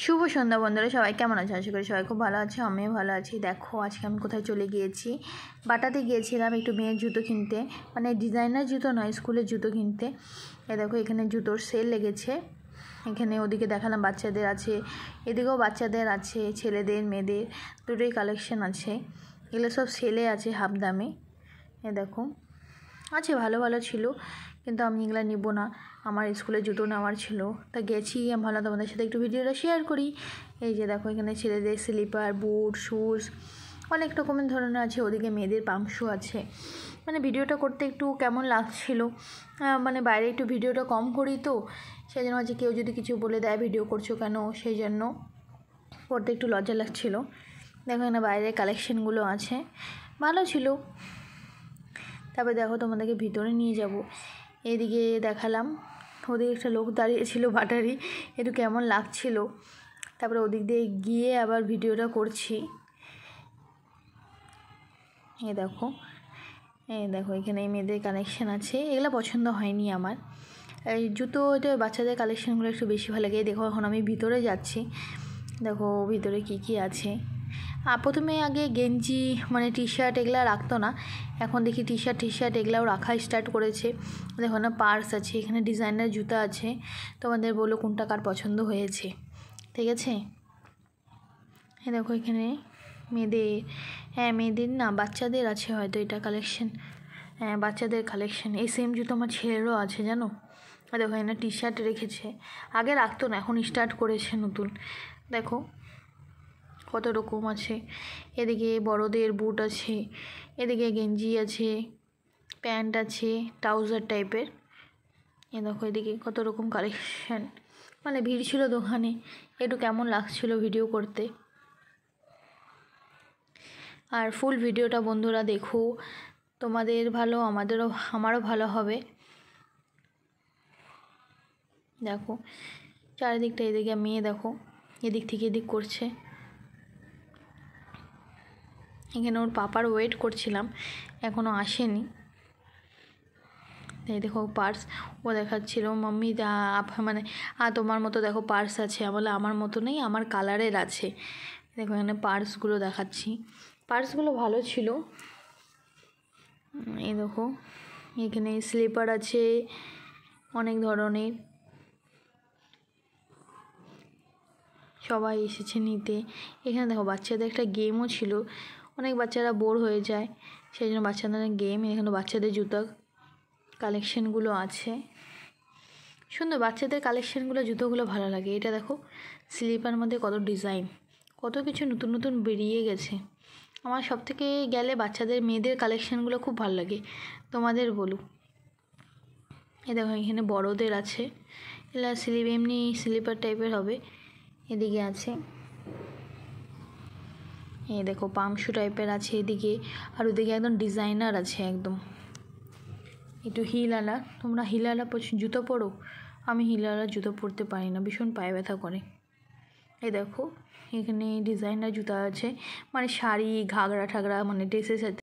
শুভ সন্ধ্যা বন্ধুরা, সবাই কেমন আছে? আশা করি সবাই খুব ভালো আছে, আমিও ভালো আছি। দেখো আজকে আমি কোথায় চলে গিয়েছি, বাটাতে গিয়েছিলাম একটু মেয়ের জুতো কিনতে, মানে ডিজাইনার জুতো নয়, স্কুলের জুতো কিনতে। দেখো এখানে জুতোর সেল লেগেছে। এখানে ওদিকে দেখালাম বাচ্চাদের আছে, এদিকেও বাচ্চাদের আছে, ছেলেদের মেয়েদের দুটোই কালেকশন আছে। এগুলো সব সেলে আছে হাফ দামে। দেখো আছে, ভালো ভালো ছিল, কিন্তু আমি এগুলো নিব না, আমার স্কুলে জুতো নেওয়ার ছিল। তা গেছি, আমি ভালো তোমাদের সাথে একটু ভিডিওটা শেয়ার করি। এই যে দেখো এখানে ছেলেদের স্লিপার, বুট, শুজ অনেক রকমের ধরনের আছে। ওদিকে মেয়েদের পাম্প শু আছে। মানে ভিডিওটা করতে একটু কেমন লাগছিল, মানে বাইরে একটু ভিডিওটা কম করি তো, সেই জন্য হচ্ছে কেউ যদি কিছু বলে দেয় ভিডিও করছো কেন, সেই জন্য করতে একটু লজ্জা লাগছিল। দেখো এখানে বাইরের কালেকশানগুলো আছে, ভালো ছিল। তারপরে দেখো তোমাদেরকে ভিতরে নিয়ে যাব। এদিকে দেখালাম, ওদিকে একটা লোক দাঁড়িয়েছিল বাটারি, একটু কেমন লাগছিল। তারপরে ওদিক দিয়ে গিয়ে আবার ভিডিওটা করছি। দেখো দেখো এখানে মেয়েদের কালেকশান আছে, এগুলো পছন্দ হয়নি আমার। এই জুতো এটা বাচ্চাদের কালেকশানগুলো একটু বেশি ভালো লাগে। দেখো এখন আমি ভিতরে যাচ্ছি, দেখো ভিতরে কি কি আছে। প্রথমে আগে গেঞ্জি মানে টি শার্ট এগুলো রাখতো না, এখন দেখি টি শার্ট এগুলাও রাখা স্টার্ট করেছে। দেখো না পার্স আছে, এখানে ডিজাইনার জুতা আছে। তোমাদের বলো কোনটা কার পছন্দ হয়েছে, ঠিক আছে। দেখো এখানে মেয়েদের, মেয়েদের না বাচ্চাদের আছে হয়তো এটা কালেকশন, বাচ্চাদের কালেকশন। এই সেম জুতো আমার ছেলেরও আছে জানো। দেখো এখানে টি শার্ট রেখেছে, আগে রাখতো না, এখন স্টার্ট করেছে নতুন। দেখো কত রকম আছে। এদিকে বড়দের বুট আছে, এদিকে গেঞ্জি আছে, প্যান্ট আছে, ট্রাউজার টাইপের। দেখো এদিকে কত রকম কালেকশান, মানে ভিড় ছিল দোকানে, একটু কেমন লাগছিল ভিডিও করতে। আর ফুল ভিডিওটা বন্ধুরা দেখো, তোমাদের ভালো, আমারও ভালো হবে। দেখো চারিদিকটা, এদিকে মেয়ে দেখো এদিক থেকে এদিক করছে। এখানে ওর পাপার ওয়েট করছিলাম, এখনও আসেনি। এই দেখো পার্স, ও দেখাচ্ছিল মাম্মি মানে তোমার মতো দেখো পার্স আছে। বলে আমার মতো নেই, আমার কালারের আছে। দেখো এখানে পার্সগুলো দেখাচ্ছি, পার্সগুলো ভালো ছিল। এই দেখো এখানে স্লিপার আছে অনেক ধরনের, সবাই এসেছে নিতে। এখানে দেখো বাচ্চাদের একটা গেমও ছিল, অনেক বাচ্চারা বোর হয়ে যায়, সেই জন্য বাচ্চাদের গেম। এখানে বাচ্চাদের জুতা কালেকশানগুলো আছে, সুন্দর বাচ্চাদের কালেকশানগুলো, জুতোগুলো ভালো লাগে। এটা দেখো স্লিপার মধ্যে কত ডিজাইন, কত কিছু নতুন নতুন বেরিয়ে গেছে। আমার সব থেকে গেলে বাচ্চাদের মেয়েদের কালেকশানগুলো খুব ভালো লাগে, তোমাদের বলুক। দেখো এখানে বড়দের আছে, এগুলো এমনি স্লিপার টাইপের হবে। এদিকে আছে, দেখো পাম্প শু টাইপের আছে এদিকে, আর ওদিকে একদম ডিজাইনার আছে একদম, একটু হিলওয়ালা। তোমরা হিলওয়ালা জুতো পরো? আমি হিলওয়ালা জুতো পরতে পারি না, ভীষণ পায়ে ব্যথা করে। এই দেখো এখানে ডিজাইনার জুতা আছে, মানে শাড়ি ঘাগরা ঠাগরা মানে ড্রেসের সাথে